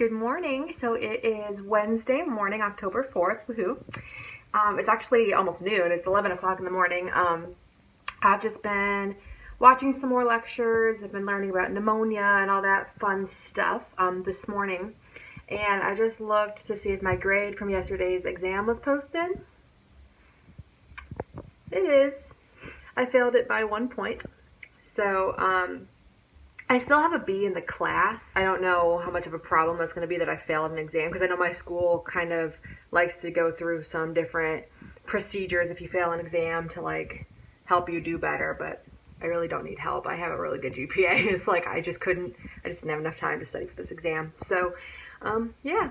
Good morning. So it is Wednesday morning, October 4th. Woohoo. It's actually almost noon. It's 11 o'clock in the morning. I've just been watching some more lectures. I've been learning about pneumonia and all that fun stuff this morning. And I just looked to see if my grade from yesterday's exam was posted. It is. I failed it by 1 point. So, I still have a B in the class. I don't know how much of a problem that's going to be that I failed an exam, because I know my school kind of likes to go through some different procedures if you fail an exam to like help you do better, but I really don't need help. I have a really good GPA. It's like I just didn't have enough time to study for this exam. So, yeah,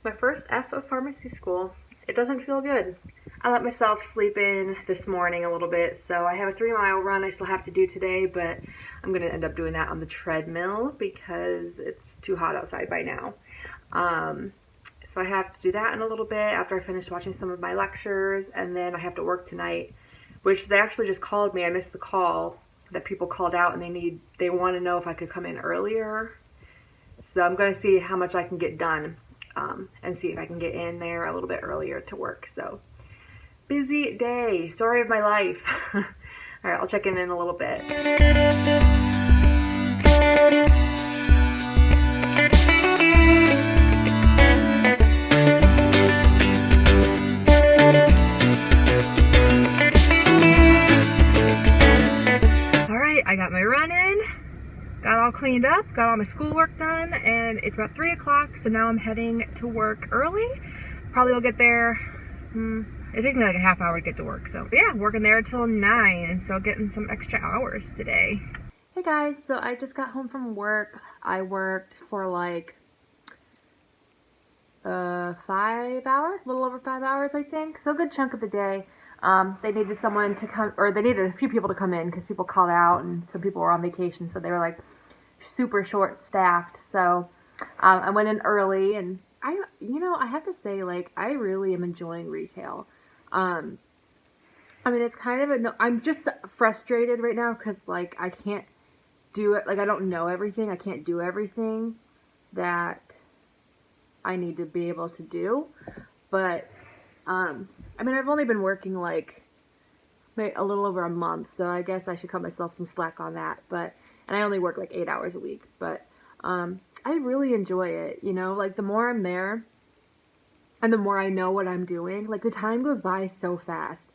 my first F of pharmacy school. It doesn't feel good. I let myself sleep in this morning a little bit, so I have a 3-mile run I still have to do today, but I'm going to end up doing that on the treadmill because it's too hot outside by now. So I have to do that in a little bit after I finish watching some of my lectures, and then I have to work tonight, which they actually just called me. I missed the call that people called out, and they want to know if I could come in earlier. So I'm going to see how much I can get done and see if I can get in there a little bit earlier to work. So busy day, story of my life. All right, I'll check in a little bit. All right, I got my run in, got all cleaned up, got all my schoolwork done, and it's about 3 o'clock, so now I'm heading to work early. Probably will get there, it takes me like a half hour to get to work, so yeah, working there till 9, and so getting some extra hours today. Hey guys, so I just got home from work. I worked for like 5 hours, a little over 5 hours I think, so a good chunk of the day. They needed someone to come, or they needed a few people to come in because people called out and some people were on vacation, so they were like super short staffed. So I went in early, and I have to say, like, I really am enjoying retail. I mean, it's kind of I'm just frustrated right now because like I can't do it, like I don't know everything. I can't do everything that I need to be able to do. But I mean, I've only been working like a little over a month, so I guess I should cut myself some slack on that. And I only work like 8 hours a week, but I really enjoy it, you know, like the more I'm there and the more I know what I'm doing, like the time goes by so fast,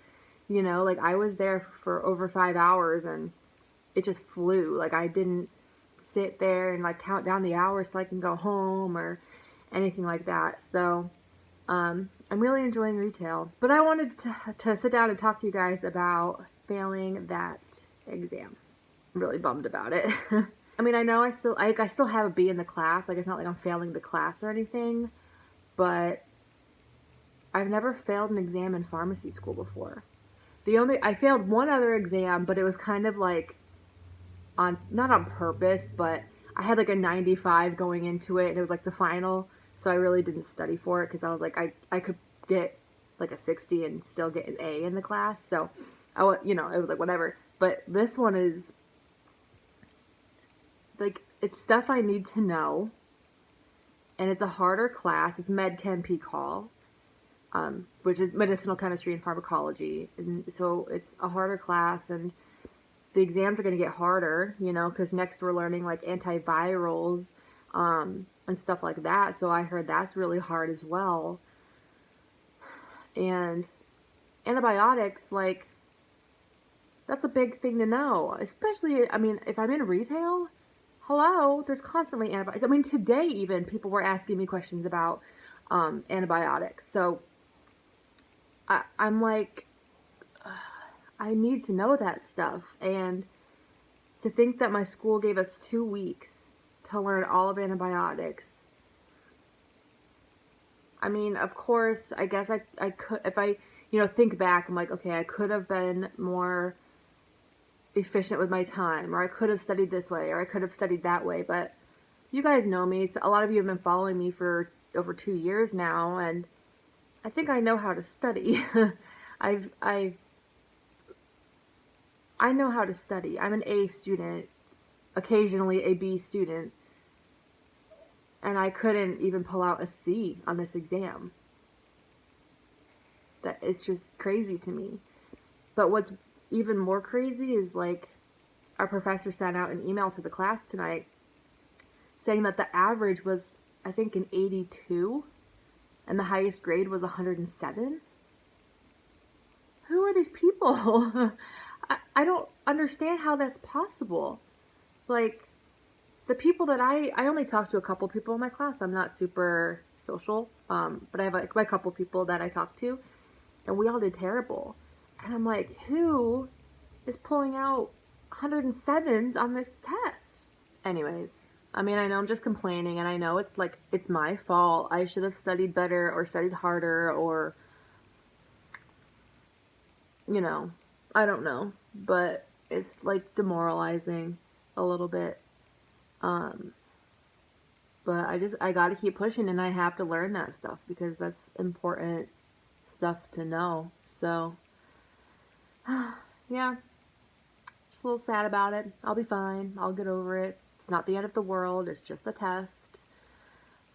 you know, like I was there for over 5 hours and it just flew. Like I didn't sit there and like count down the hours so I can go home or anything like that. So I'm really enjoying retail, but I wanted to sit down and talk to you guys about failing that exam. I'm really bummed about it. I mean, I know I still have a B in the class. Like, it's not like I'm failing the class or anything, but I've never failed an exam in pharmacy school before. I failed one other exam, but it was kind of like not on purpose, but I had like a 95 going into it, and it was like the final, so I really didn't study for it because I was like, I could get like a 60 and still get an A in the class, so it was like whatever. But this one is like, it's stuff I need to know, and it's a harder class. It's Med Chem P-Call, which is medicinal chemistry and pharmacology, and so it's a harder class, and the exams are going to get harder, you know, because next we're learning like antivirals and stuff like that, so I heard that's really hard as well. And antibiotics, like, that's a big thing to know, especially, I mean, if I'm in retail, hello, there's constantly antibiotics. I mean, today even, people were asking me questions about antibiotics. So I'm like, I need to know that stuff. And to think that my school gave us 2 weeks to learn all of antibiotics. I mean, of course, I guess I could, if I, think back, I'm like, okay, I could have been more efficient with my time, or I could have studied this way, or I could have studied that way, but you guys know me, so a lot of you have been following me for over 2 years now, and I think I know how to study. I know how to study. I'm an A student, occasionally a B student, and I couldn't even pull out a C on this exam. That it's just crazy to me. But what's even more crazy is, like, our professor sent out an email to the class tonight saying that the average was, I think, an 82, and the highest grade was 107. Who are these people? I don't understand how that's possible. Like, the people that I only talk to a couple people in my class. I'm not super social, but I have like my couple people that I talk to, and we all did terrible. And I'm like, who is pulling out 107s on this test? Anyways, I mean, I know I'm just complaining, and I know it's like, it's my fault. I should have studied better or studied harder, or, you know, I don't know. But it's like demoralizing a little bit. But I gotta keep pushing, and I have to learn that stuff because that's important stuff to know. So, yeah, just a little sad about it. I'll be fine. I'll get over it. It's not the end of the world. It's just a test.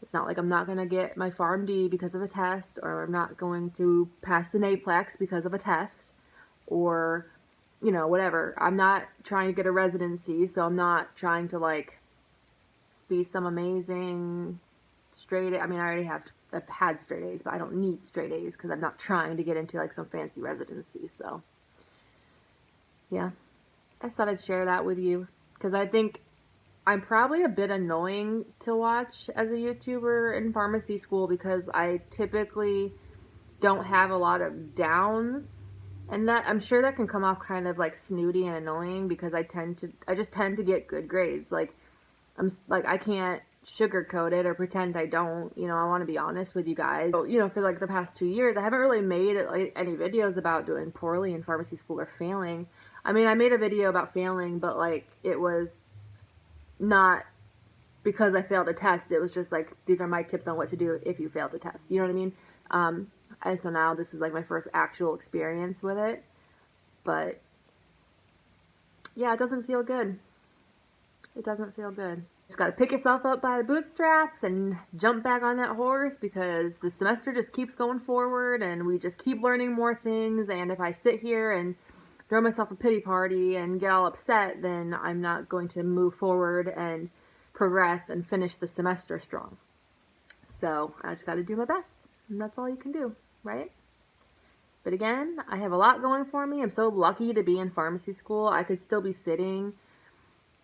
It's not like I'm not gonna get my PharmD because of a test, or I'm not going to pass the NAPLEX because of a test, or, you know, whatever. I'm not trying to get a residency, so I'm not trying to, like, be some amazing straight A. I mean, I've had straight A's, but I don't need straight A's because I'm not trying to get into, like, some fancy residency. So, yeah, I thought I'd share that with you because I think I'm probably a bit annoying to watch as a YouTuber in pharmacy school because I typically don't have a lot of downs, and that, I'm sure that can come off kind of like snooty and annoying because I just tend to get good grades. Like, I can't sugarcoat it or pretend I don't, you know, I want to be honest with you guys. So, you know, for like the past 2 years, I haven't really made like any videos about doing poorly in pharmacy school or failing. I mean, I made a video about failing, but like, it was not because I failed a test. It was just like, these are my tips on what to do if you fail the test. You know what I mean? And so now this is like my first actual experience with it. But yeah, it doesn't feel good. It doesn't feel good. Just gotta pick yourself up by the bootstraps and jump back on that horse because the semester just keeps going forward and we just keep learning more things. And if I sit here and throw myself a pity party and get all upset, then I'm not going to move forward and progress and finish the semester strong. So I just gotta do my best, and that's all you can do, right? But again, I have a lot going for me. I'm so lucky to be in pharmacy school. I could still be sitting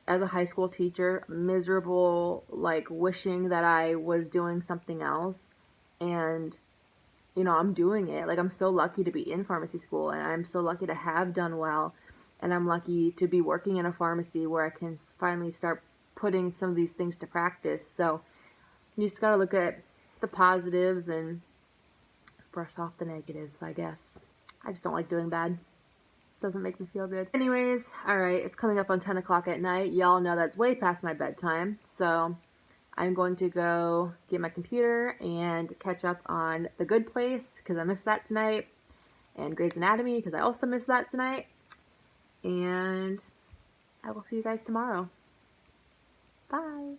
as a high school teacher, miserable, like wishing that I was doing something else. And, you know, I'm doing it. Like, I'm so lucky to be in pharmacy school, and I'm so lucky to have done well. And I'm lucky to be working in a pharmacy where I can finally start putting some of these things to practice. So you just gotta look at the positives and brush off the negatives, I guess. I just don't like doing bad. Doesn't make me feel good. Anyways, alright, it's coming up on 10 o'clock at night. Y'all know that's way past my bedtime. So I'm going to go get my computer and catch up on The Good Place because I missed that tonight. And Grey's Anatomy because I also missed that tonight. And I will see you guys tomorrow. Bye.